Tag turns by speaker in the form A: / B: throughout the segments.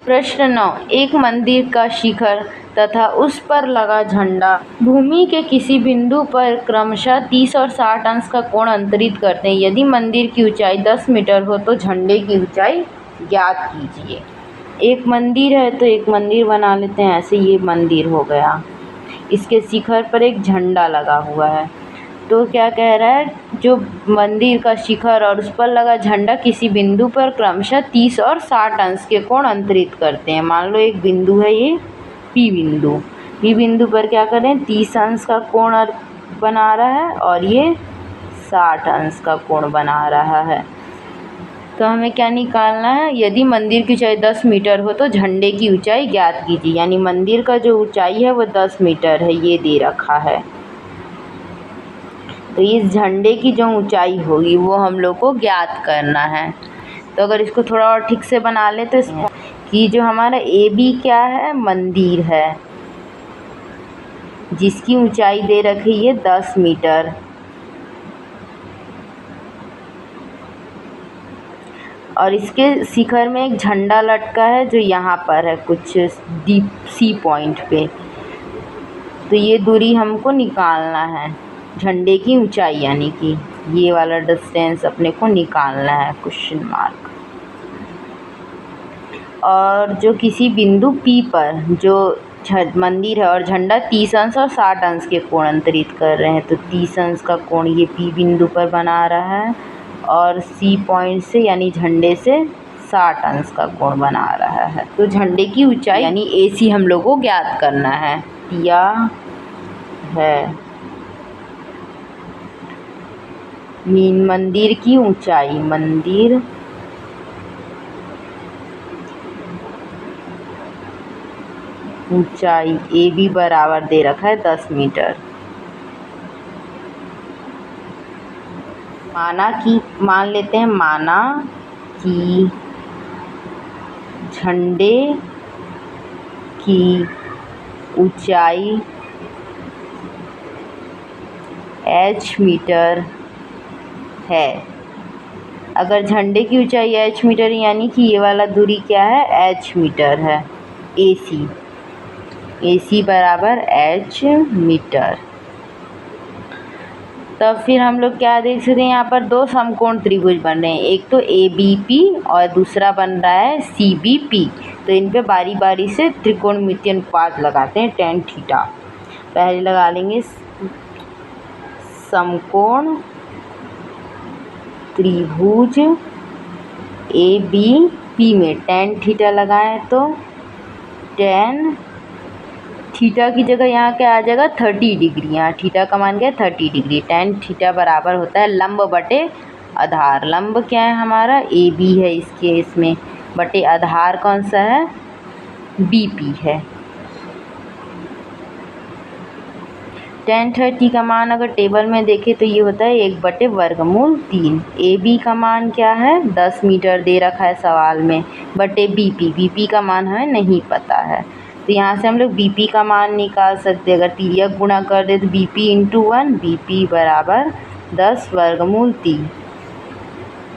A: प्रश्न 9। एक मंदिर का शिखर तथा उस पर लगा झंडा भूमि के किसी बिंदु पर क्रमशः 30 और 60 अंश का कोण अंतरित करते हैं। यदि मंदिर की ऊंचाई 10 मीटर हो तो झंडे की ऊंचाई ज्ञात कीजिए। एक मंदिर है तो एक मंदिर बना लेते हैं। ऐसे ये मंदिर हो गया, इसके शिखर पर एक झंडा लगा हुआ है। तो क्या कह रहा है, जो मंदिर का शिखर और उस पर लगा झंडा किसी बिंदु पर क्रमशः 30 और 60 अंश के कोण अंतरित करते हैं। मान लो एक बिंदु है, ये पी बिंदु। पी बिंदु पर क्या करें, 30 अंश का कोण बना रहा है और ये 60 अंश का कोण बना रहा है। तो हमें क्या निकालना है, यदि मंदिर की ऊंचाई 10 मीटर हो तो झंडे की ऊंचाई ज्ञात कीजिए। यानी मंदिर का जो ऊंचाई है वो 10 मीटर है, ये दे रखा है। तो इस झंडे की जो ऊंचाई होगी वो हम लोग को ज्ञात करना है। तो अगर इसको थोड़ा और ठीक से बना ले तो कि जो हमारा ए बी क्या है, मंदिर है जिसकी ऊंचाई दे रखी है 10 मीटर। और इसके शिखर में एक झंडा लटका है जो यहाँ पर है कुछ डीप सी पॉइंट पे। तो ये दूरी हमको निकालना है, झंडे की ऊंचाई, यानी कि ये वाला डिस्टेंस अपने को निकालना है, क्वेश्चन मार्क। और जो किसी बिंदु P पर जो मंदिर है और झंडा 30 अंश और 60 अंश के कोण अंतरित कर रहे हैं, तो 30 अंश का कोण ये P बिंदु पर बना रहा है और C पॉइंट से यानी झंडे से 60 अंश का कोण बना रहा है। तो झंडे की ऊंचाई यानी AC हम लोग को ज्ञात करना है, दिया है। मंदिर की ऊंचाई, मंदिर ऊंचाई ए बी बराबर दे रखा है 10 मीटर। मान लेते हैं माना कि झंडे की ऊंचाई h मीटर है। अगर झंडे की ऊंचाई h मीटर यानी कि ये वाला दूरी क्या है, h मीटर है। AC बराबर h मीटर। तब फिर हम लोग क्या देख सकते हैं, यहाँ पर दो समकोण त्रिभुज बन रहे हैं, एक तो ABP और दूसरा बन रहा है CBP। तो इन पे बारी बारी से त्रिकोणमितीय अनुपात लगाते हैं, tan थीटा। पहले लगा लेंगे समकोण त्रिभुज ABP में tan थीटा लगाएं तो tan थीटा की जगह यहाँ क्या आ जाएगा, 30 डिग्री। यहाँ थीटा का मान क्या है, 30 डिग्री। tan थीटा बराबर होता है लंब बटे आधार। लंब क्या है हमारा, AB है इस केस में, बटे आधार कौन सा है, BP है। tan 30 का मान अगर टेबल में देखें तो ये होता है 1/3। AB का मान क्या है, 10 मीटर दे रखा है सवाल में, बटे BP का मान हमें नहीं पता है। तो यहाँ से हम लोग BP का मान निकाल सकते हैं। अगर तिर्यक गुणा कर दे तो BP × 1, BP बराबर 10√3।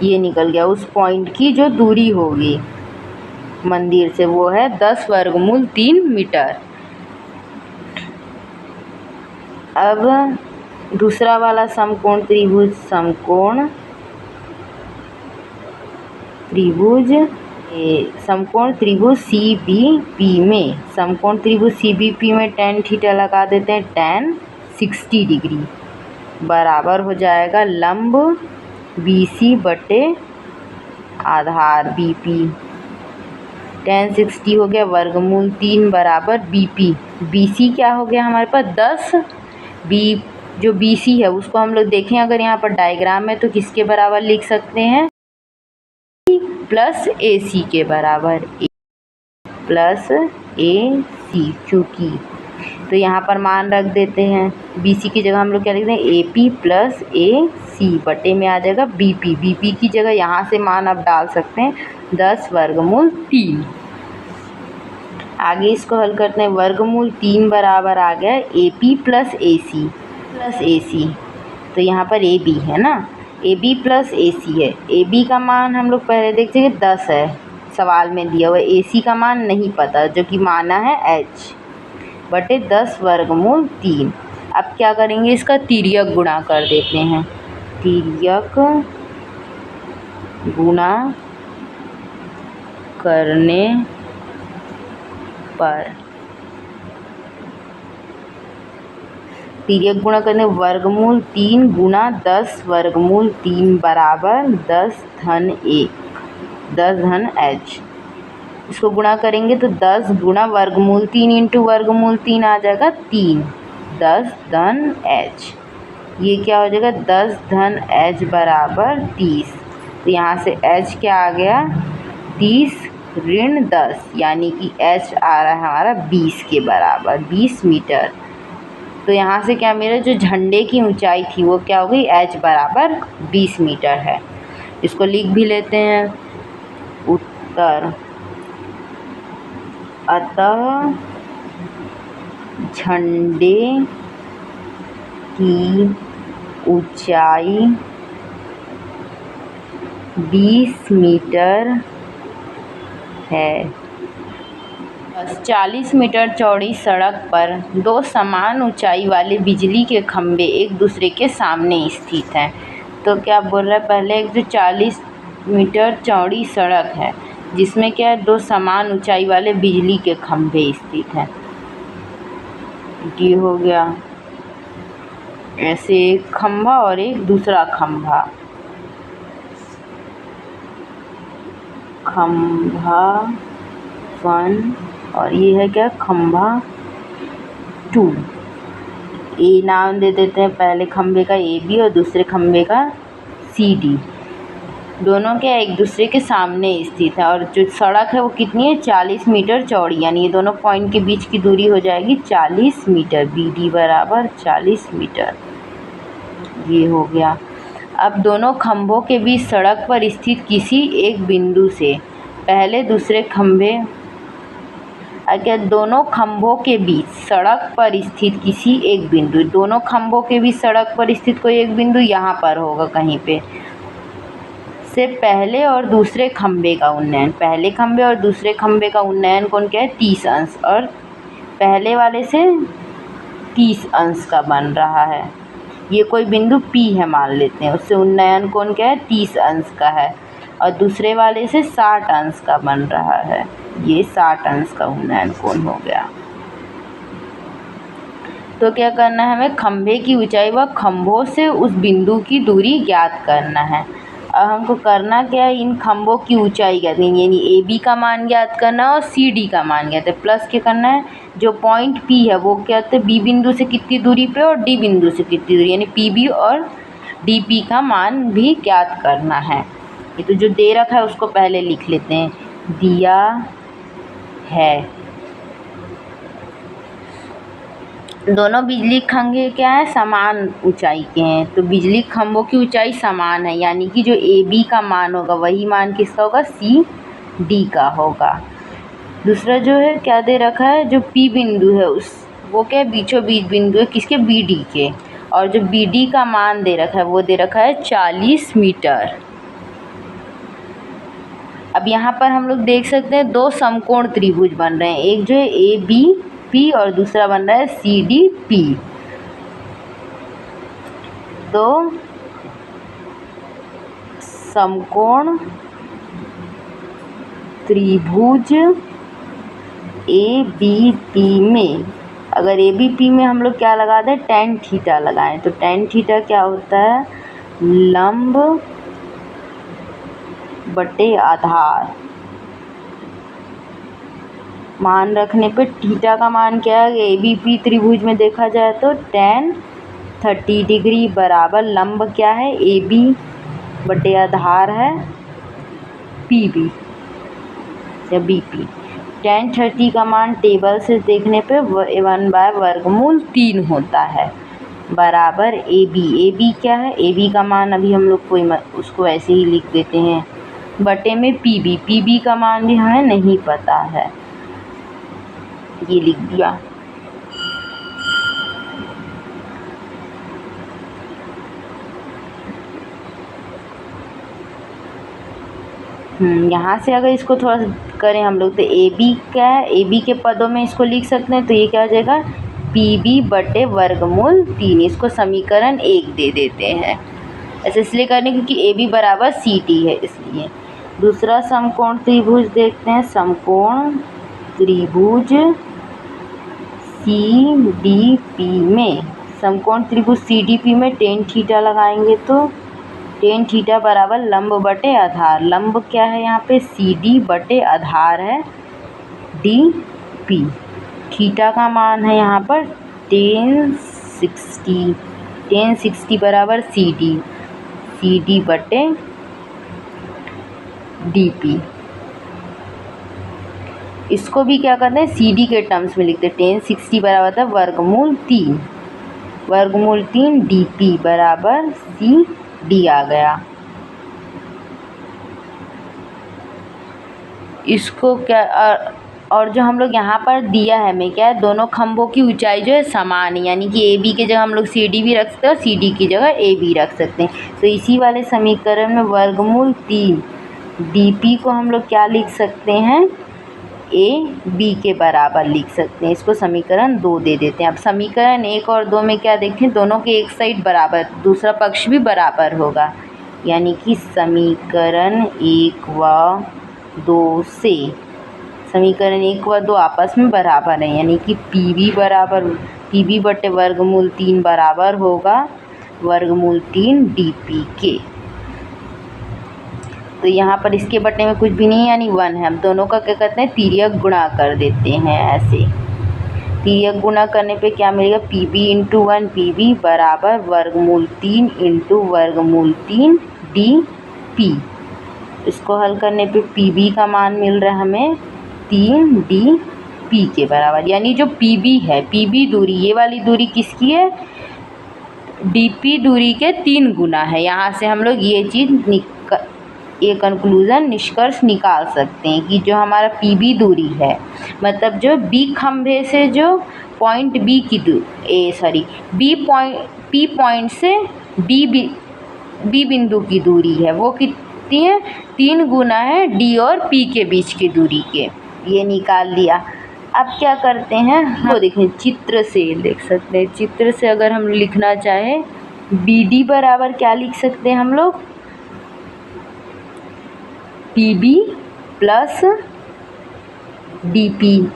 A: ये निकल गया उस पॉइंट की जो दूरी होगी मंदिर से, वो है 10√3 मीटर। अब दूसरा वाला समकोण त्रिभुज, समकोण त्रिभुज CBP में, समकोण त्रिभुज CBP में tan थीटा लगा देते हैं, tan 60 डिग्री बराबर हो जाएगा लंब BC बटे आधार BP। tan 60 हो गया √3 बराबर BP। BC क्या हो गया हमारे पास 10। जो BC है उसको हम लोग देखें अगर यहाँ पर डायग्राम में तो किसके बराबर लिख सकते हैं, प्लस AC के बराबर, प्लस AC चूँकि। तो यहाँ पर मान रख देते हैं, BC की जगह हम लोग क्या लिखते हैं, AP प्लस AC बटे में आ जाएगा BP की जगह यहाँ से मान आप डाल सकते हैं 10√3। आगे इसको हल करते हैं, √3 बराबर आ गया AP प्लस AC। तो यहाँ पर AB है ना, AB प्लस AC है। AB का मान हम लोग पहले देखते हैं 10 है, सवाल में दिया हुआ है। AC का मान नहीं पता, जो कि माना है h बटे 10 वर्गमूल 3। अब क्या करेंगे, इसका तिर्यक गुणा कर देते हैं। तिर्यक गुणा करने पर तिर्यक गुणा करने वर्गमूल 3 गुणा 10 वर्गमूल 3 बराबर 10 धन 1 10 धन h। इसको गुणा करेंगे तो 10 गुणा वर्गमूल 3 इंटू वर्गमूल 3 आ जाएगा 3 10 धन h। ये क्या हो जाएगा 10 धन h बराबर 30। तो यहाँ से h क्या आ गया 30 ऋण 10, यानी कि h आ रहा है हमारा 20 के बराबर 20 मीटर। तो यहाँ से क्या मेरा जो झंडे की ऊंचाई थी वो क्या हो गई h बराबर 20 मीटर है। इसको लिख भी लेते हैं। उत्तर अतः झंडे की ऊंचाई 20 मीटर है। 40 मीटर चौड़ी सड़क पर दो समान ऊंचाई वाले बिजली के खंभे एक दूसरे के सामने स्थित हैं। तो क्या बोल रहा है, पहले एक जो 40 मीटर चौड़ी सड़क है जिसमें क्या है दो समान ऊंचाई वाले बिजली के खंभे स्थित हैं। ये हो गया ऐसे एक खंभा और एक दूसरा खंभा, खंभा 1 और ये है क्या खंभा 2। ए नाम दे देते हैं पहले खंभे का AB और दूसरे खंभे का CD। दोनों क्या एक दूसरे के सामने स्थित है और जो सड़क है वो कितनी है 40 मीटर चौड़ी, यानी ये दोनों पॉइंट के बीच की दूरी हो जाएगी 40 मीटर। BD बराबर 40 मीटर। ये हो गया। अब दोनों खंभों के बीच सड़क पर स्थित किसी एक बिंदु से पहले दूसरे खंभे अगर दोनों खंभों के बीच सड़क पर स्थित किसी एक बिंदु, दोनों खंभों के बीच सड़क पर स्थित कोई एक बिंदु यहाँ पर होगा कहीं पे, से पहले और दूसरे खंभे का उन्नयन, पहले खंभे और दूसरे खंभे का उन्नयन कोण क्या है 30 अंश और पहले वाले से 30 अंश का बन रहा है। ये कोई बिंदु P है मान लेते हैं, उससे उन्नयन कोण क्या है 30 अंश का है और दूसरे वाले से 60 अंश का बन रहा है। ये 60 अंश का उन्नयन कोण हो गया। तो क्या करना है हमें, खंभे की ऊंचाई व खंभों से उस बिंदु की दूरी ज्ञात करना है। अब हमको करना क्या है, इन खंभों की ऊंचाई ज्ञात करनी, यानी AB का मान ज्ञात करना है और CD का मान ज्ञात है। प्लस क्या करना है, जो पॉइंट P है वो क्या है B बिंदु से कितनी दूरी पे और D बिंदु से कितनी दूरी, यानी PB और DP का मान भी ज्ञात करना है। ये तो जो दे रखा है उसको पहले लिख लेते हैं। दिया है दोनों बिजली खंभे क्या है समान ऊंचाई के हैं, तो बिजली खंभों की ऊंचाई समान है, यानी कि जो AB का मान होगा वही मान किसका होगा CD का होगा। दूसरा जो है क्या दे रखा है, जो P बिंदु है उस वो क्या बीचों बीच बिंदु है किसके BD के, और जो BD का मान दे रखा है वो दे रखा है 40 मीटर। अब यहाँ पर हम लोग देख सकते हैं दो समकोण त्रिभुज बन रहे हैं, एक जो है ABP और दूसरा बन रहा है CDP। तो समकोण त्रिभुज ABP में, अगर ABP में हम लोग क्या लगा दें tan थीटा लगाएं, तो tan थीटा क्या होता है लंब बटे आधार। मान रखने पे थीटा का मान क्या है, ABP त्रिभुज में देखा जाए तो tan 30 डिग्री बराबर लंब क्या है AB बटे आधार है PB या BP। tan 30 का मान टेबल से देखने पे 1/वर्गमूल 3 होता है बराबर AB क्या है, AB का मान अभी हम लोग कोई उसको ऐसे ही लिख देते हैं बटे में PB का मान भी हमें नहीं पता है, ये लिख दिया। यहाँ से अगर इसको थोड़ा सा करें हम लोग तो ए बी क्या है, ए बी के पदों में इसको लिख सकते हैं। तो ये क्या हो जाएगा, पी बी बटे वर्गमूल 3। इसको समीकरण 1 दे देते हैं। ऐसे इसलिए करने क्योंकि ए बी बराबर सी टी है इसलिए। दूसरा समकोण त्रिभुज देखते हैं। समकोण त्रिभुज सी डी पी में, समकोण त्रिभुज सी डी पी में टेन थीटा लगाएंगे तो टेन थीटा बराबर लंब बटे आधार। लंब क्या है यहाँ पे, सी डी बटे आधार है डी पी। थीटा का मान है यहाँ पर 1060। 1060 बराबर सी डी बटे डी पी। इसको भी क्या करते हैं, सी डी के टर्म्स में लिखते हैं। 1060 बराबर था वर्गमूल 3 डी पी बराबर सी डी आ गया। इसको क्या और जो हम लोग यहाँ पर दिया है हमें क्या है, दोनों खंभों की ऊंचाई जो है समान है, यानी कि ए बी की जगह हम लोग सी डी भी रख सकते हैं और सी डी की जगह ए बी रख सकते हैं। तो इसी वाले समीकरण में वर्गमूल 3 डी पी को हम लोग क्या लिख सकते हैं, ए बी के बराबर लिख सकते हैं। इसको समीकरण 2 दे देते हैं। अब समीकरण 1 और 2 में क्या देखें, दोनों के एक साइड बराबर, दूसरा पक्ष भी बराबर होगा, यानी कि समीकरण 1 व 2 से समीकरण 1 व 2 आपस में बराबर हैं, यानी कि पी बी बटे वर्गमूल 3 बराबर होगा वर्गमूल 3 डी पी के। तो यहाँ पर इसके बटे में कुछ भी नहीं है, यानी 1 है। हम दोनों का क्या करते हैं, तिर्यक गुणा कर देते हैं। ऐसे तिर्यक गुणा करने पे क्या मिलेगा, P B into 1 P B बराबर वर्गमूल 3 इंटू वर्गमूल 3 डी पी। इसको हल करने पे पी बी का मान मिल रहा है हमें 3 डी पी के बराबर, यानी जो पी बी है, पी बी दूरी, ये वाली दूरी किसकी है, डी पी दूरी के 3 गुना है। यहाँ से हम लोग ये कंक्लूज़न निष्कर्ष निकाल सकते हैं कि जो हमारा पी बी दूरी है, मतलब जो बी खंभे से जो पॉइंट बी की पी पॉइंट से बी बिंदु की दूरी है, वो कितनी है, 3 गुना है डी और पी के बीच की दूरी के। ये निकाल लिया। अब क्या करते हैं, वो देखें चित्र से देख सकते हैं। चित्र से अगर हम लिखना चाहें, बी डी बराबर क्या लिख सकते हैं हम लोग, P B plus D P.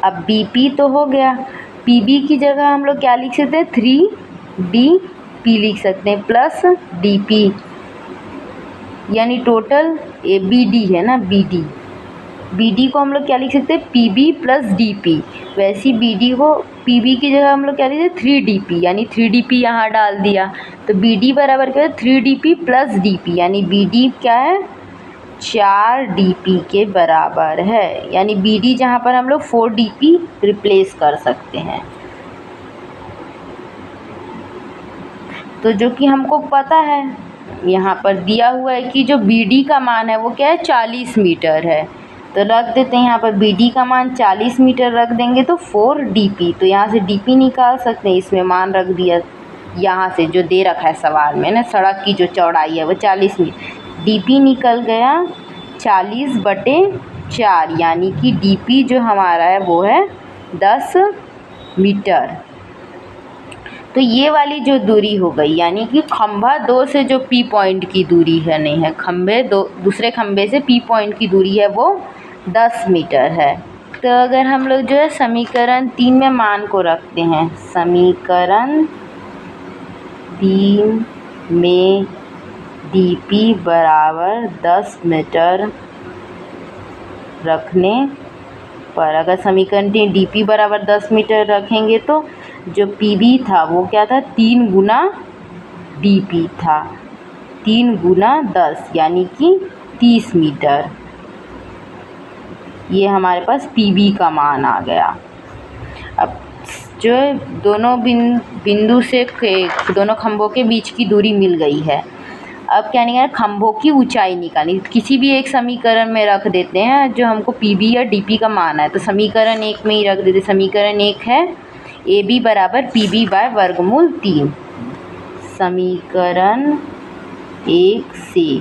A: अब बी पी तो हो गया, पी बी की जगह हम लोग क्या लिख सकते हैं, 3 डी पी लिख सकते हैं प्लस डी पी, यानी टोटल ए बी डी है ना, बी डी को हम लोग क्या लिख सकते हैं, P B plus D P. वैसी बी डी को पी बी की जगह हम लोग क्या लिखते हैं, 3 डी पी, यानी 3 डी पी यहाँ डाल दिया। तो बी डी बराबर क्या है, 3 D P plus D P, यानी बी डी क्या है, 4 डी पी के बराबर है। यानी बी डी जहाँ पर हम लोग 4 डी पी रिप्लेस कर सकते हैं। तो जो कि हमको पता है, यहाँ पर दिया हुआ है कि जो बी डी का मान है वो क्या है, 40 मीटर है। तो रख देते हैं यहाँ पर बी डी का मान 40 मीटर रख देंगे तो 4 डी पी, तो यहाँ से डी पी निकाल सकते हैं। इसमें मान रख दिया यहाँ से जो दे रखा है सवाल में ना, सड़क की जो चौड़ाई है वो 40 मीटर, डी पी निकल गया 40/4, यानी कि डी पी जो हमारा है वो है 10 मीटर। तो ये वाली जो दूरी हो गई, यानी कि खंभा 2 से जो पी पॉइंट की दूरी है, नहीं है खंभे दूसरे खंभे से पी पॉइंट की दूरी है वो 10 मीटर है। तो अगर हम लोग जो है समीकरण 3 में मान को रखते हैं, समीकरण 3 में डी पी बराबर 10 मीटर रखने पर, अगर समीकरण डी पी बराबर 10 मीटर रखेंगे तो जो पी बी था वो क्या था, 3 गुना डी पी था, 3 गुना 10 यानी कि 30 मीटर। ये हमारे पास पी बी का मान आ गया। अब जो दोनों बिंदु से दोनों खंभों के बीच की दूरी मिल गई है, अब क्या निकालना, खंभों की ऊंचाई निकालनी। किसी भी एक समीकरण में रख देते हैं जो हमको पी बी या डी पी का मान है, तो समीकरण 1 में ही रख देते। समीकरण 1 है ए बी बराबर पी बी बाय वर्गमूल 3। समीकरण 1 से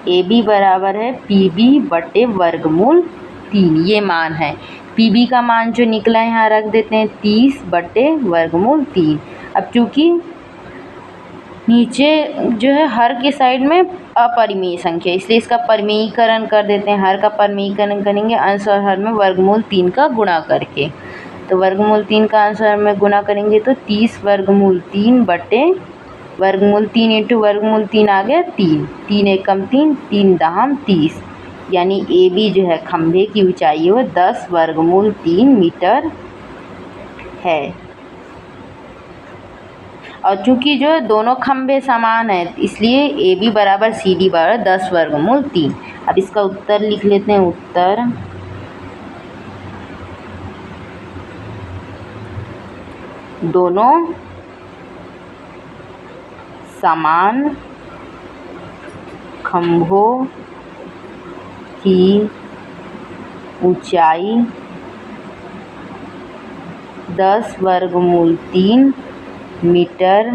A: ए बी बराबर है पी बी बटे वर्गमूल 3, ये मान है। पी बी का मान जो निकला है यहाँ रख देते हैं 30 बटे वर्गमूल 3। अब चूँकि नीचे जो है हर के साइड में अपरिमेय संख्या, इसलिए इसका परिमेयीकरण कर देते हैं। हर का परिमेयीकरण करेंगे अंश और हर में वर्गमूल 3 का गुणा करके। तो वर्गमूल 3 का अंश और हर में गुणा करेंगे तो 30 वर्गमूल 3 बटे वर्गमूल 3 इंटू वर्गमूल 3 आ गया 3, 3 एकम 3, 3 दहम 30, यानी ए बी जो है खंभे की ऊंचाई वो 10 वर्गमूल 3 मीटर है। और चूंकि जो दोनों खंभे समान हैं इसलिए ए बी बराबर सी डी बराबर 10 वर्गमूल 3। अब इसका उत्तर लिख लेते हैं। उत्तर दोनों समान खंभों की ऊंचाई 10 वर्गमूल 3 मीटर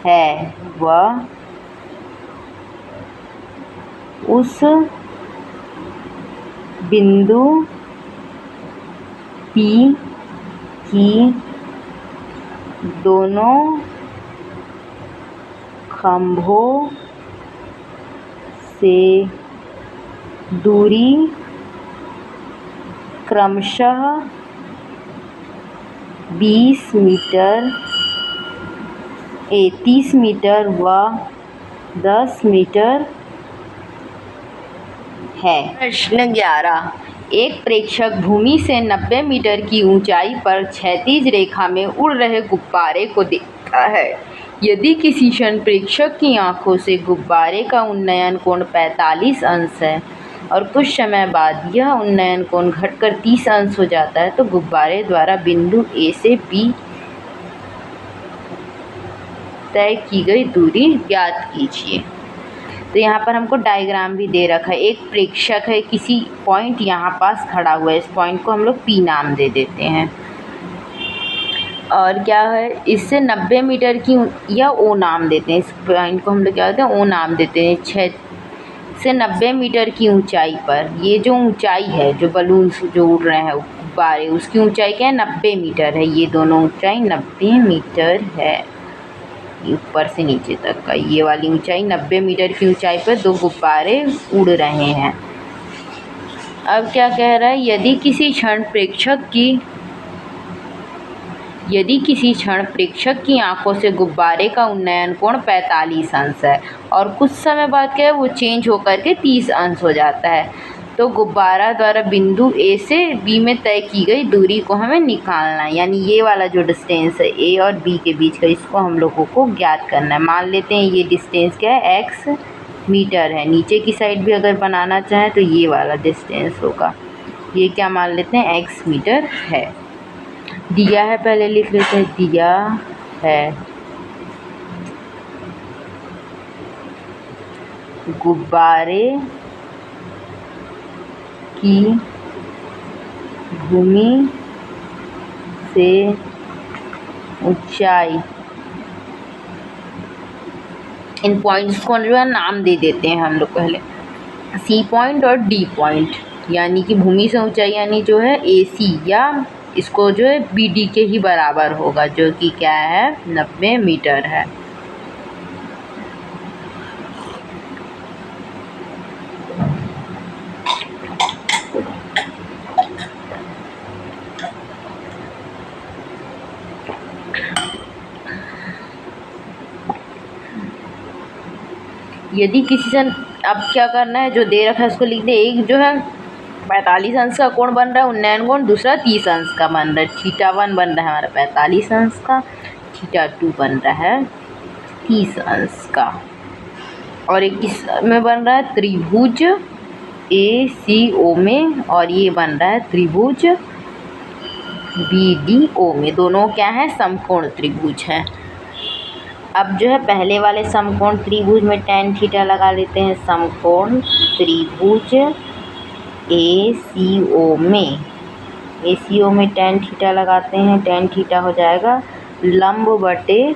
A: है व उस बिंदु P की दोनों खंभों से दूरी क्रमशः 30 मीटर व 10 मीटर है। प्रश्न 11, एक प्रेक्षक भूमि से 90 मीटर की ऊंचाई पर क्षैतिज रेखा में उड़ रहे गुब्बारे को देखता है। यदि किसी क्षण प्रेक्षक की आंखों से गुब्बारे का उन्नयन कोण 45 अंश है और कुछ समय बाद यह उन्नयन कोण घटकर 30 अंश हो जाता है तो गुब्बारे द्वारा बिंदु ए से बी तय की गई दूरी ज्ञात कीजिए। तो यहाँ पर हमको डायग्राम भी दे रखा है। एक प्रेक्षक है, किसी पॉइंट यहाँ पास खड़ा हुआ है, इस पॉइंट को हम लोग पी नाम दे देते हैं। और क्या है, इससे 90 मीटर की या ओ नाम देते हैं, इस पॉइंट को हम लोग क्या कहते हैं, ओ नाम देते हैं। 6 से 90 मीटर की ऊंचाई पर ये जो ऊंचाई है, जो बलून जो उड़ रहे हैं गुब्बारे, उसकी ऊंचाई क्या है, 90 मीटर है। ये दोनों ऊंचाई 90 मीटर है, ऊपर से नीचे तक का ये वाली ऊंचाई 90 मीटर की ऊंचाई पर दो गुब्बारे उड़ रहे हैं। अब क्या कह रहा है, यदि किसी क्षण प्रेक्षक की आंखों से गुब्बारे का उन्नयन कोण 45 अंश है और कुछ समय बाद क्या है वो चेंज होकर के 30 अंश हो जाता है, तो गुब्बारा द्वारा बिंदु ए से बी में तय की गई दूरी को हमें निकालना है। यानी ये वाला जो डिस्टेंस है ए और बी के बीच का, इसको हम लोगों को ज्ञात करना है। मान लेते हैं ये डिस्टेंस क्या है, x मीटर है। नीचे की साइड भी अगर बनाना चाहें तो ये वाला डिस्टेंस होगा, ये क्या मान लेते हैं, x मीटर है। दिया है, पहले लिख लेते हैं, दिया है गुब्बारे की भूमि से ऊंचाई, इन पॉइंट्स को जो है नाम दे देते हैं हम लोग पहले, सी पॉइंट और डी पॉइंट, यानी कि भूमि से ऊंचाई यानी जो है ए सी, या इसको जो है बी डी के ही बराबर होगा, जो कि क्या है 90 मीटर है। यदि किसी से, अब क्या करना है, जो दे रखा है उसको लिख दे। एक जो है 45 अंश का कोण बन रहा है उन्नयन कोण, दूसरा 30 अंश का बन रहा है। θ1 बन रहा है हमारा 45 अंश का, θ2 बन रहा है 30 अंश का, और एक किस में बन रहा है, त्रिभुज ACO में, और ये बन रहा है त्रिभुज BDO में। दोनों क्या है, समकोण त्रिभुज है। अब जो है पहले वाले समकोण त्रिभुज में tan थीटा लगा लेते हैं। समकोण त्रिभुज ACO में tan थीटा लगाते हैं। tan थीटा हो जाएगा लंब बटे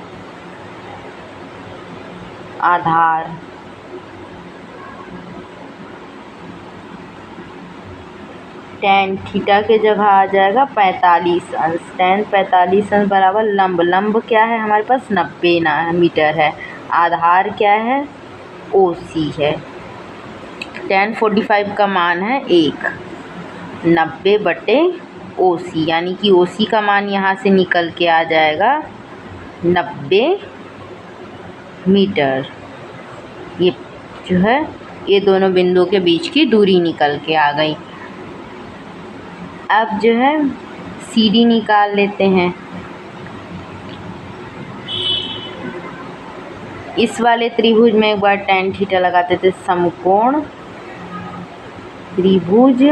A: आधार, tan थीटा के जगह आ जाएगा 45 अंश। tan 45 अंश बराबर लंब, लंब क्या है हमारे पास 90 मीटर है। आधार क्या है OC है। tan 45 का मान है 1, 90/OC, यानी कि OC का मान यहाँ से निकल के आ जाएगा 90 मीटर। ये जो है ये दोनों बिंदुओं के बीच की दूरी निकल के आ गई। अब जो है CD निकाल लेते हैं। इस वाले त्रिभुज में एक बार tan थीटा लगाते थे। समकोण त्रिभुज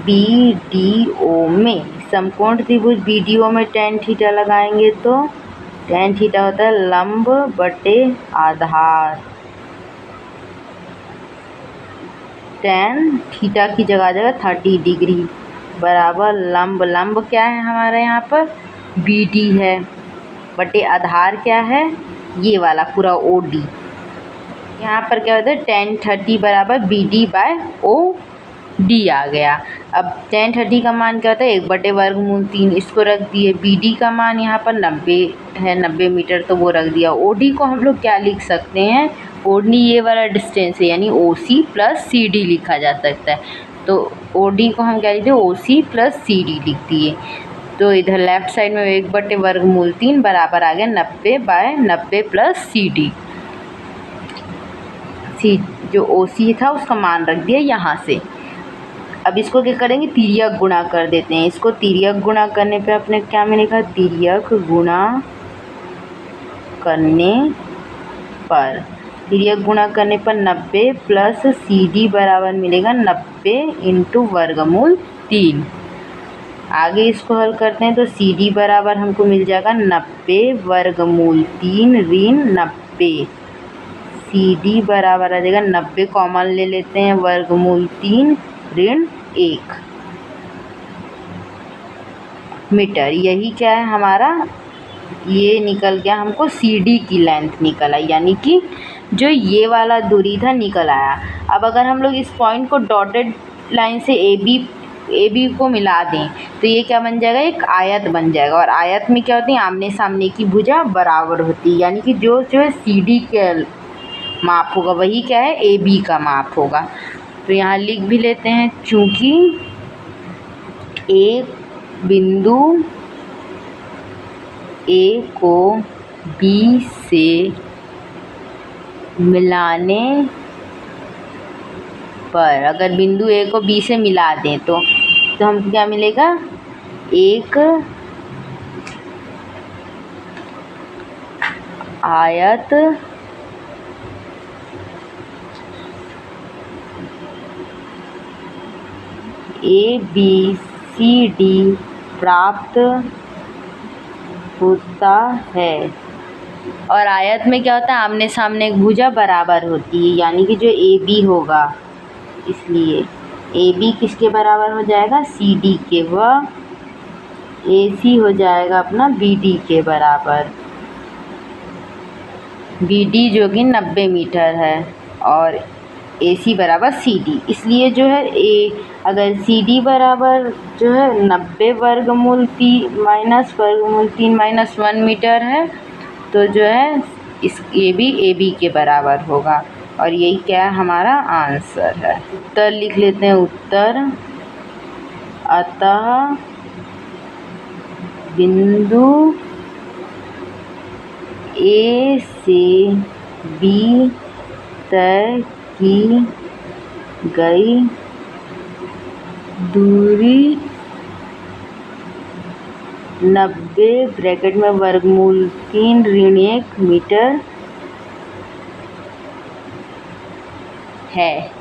A: BDO में, समकोण त्रिभुज BDO में tan थीटा लगाएंगे तो tan थीटा होता है लंब बटे आधार। tan थीटा की जगह आ जाएगा 30 डिग्री बराबर लंब, लंब क्या है हमारे यहाँ पर BD है, बटे आधार क्या है ये वाला पूरा OD। यहाँ पर क्या होता है tan 30 बराबर BD/OD आ गया। अब tan 30 का मान क्या होता है 1/√3, इसको रख दिए। BD का मान यहाँ पर 90 है, 90 मीटर, तो वो रख दिया। OD को हम लोग क्या लिख सकते हैं, OD ये वाला डिस्टेंस है, यानी OC प्लस CD लिखा जा सकता है। तो OD को हम क्या लिखते हैं OC प्लस CD लिख दिए। तो इधर लेफ्ट साइड में 1/√3 बराबर आ गया 90/90 प्लस CD। जो OC था उसका मान रख दिया यहाँ से। अब इसको क्या करेंगे तिर्यक गुणा कर देते हैं। इसको तिर्यक गुणा करने पे अपने क्या मिलेगा, तिर्यक गुणा करने पर, तिर्यक गुणा करने पर 90 प्लस CD बराबर मिलेगा 90 इंटू वर्गमूल 3। आगे इसको हल करते हैं तो CD बराबर हमको मिल जाएगा 90 वर्गमूल 3 ऋण 90। CD बराबर आ जाएगा 90 कॉमन ले लेते हैं, वर्गमूल 3 ऋण 1 मीटर। यही क्या है हमारा, ये निकल गया हमको CD की लेंथ निकल आई, यानी कि जो ये वाला दूरी था निकल आया। अब अगर हम लोग इस पॉइंट को डॉटेड लाइन से AB को मिला दें तो ये क्या बन जाएगा, एक आयत बन जाएगा। और आयत में क्या होती है, आमने सामने की भुजा बराबर होती है, यानी कि जो है CD के माप होगा वही क्या है AB का माप होगा। तो यहाँ लिख भी लेते हैं, चूँकि एक बिंदु A को B से मिलाने पर, अगर बिंदु A को B से मिला दें तो हमको क्या मिलेगा, एक आयत ABCD प्राप्त होता है। और आयत में क्या होता है, आमने सामने एक भुजा बराबर होती है, यानी कि जो AB होगा, इसलिए AB किसके बराबर हो जाएगा, CD के, व AC हो जाएगा अपना BD के बराबर। BD जो कि 90 मीटर है और AC बराबर CD, इसलिए जो है अगर CD बराबर जो है 90 वर्गमूल 3 माइनस वर्गमूल 3 माइनस 1 मीटर है, तो जो है इस ये भी AB के बराबर होगा। और यही क्या है हमारा आंसर है। उत्तर लिख लेते हैं, उत्तर अतः बिंदु A से B तय की गई दूरी 90 ब्रैकेट में वर्गमूल 3 ऋण 1 मीटर है।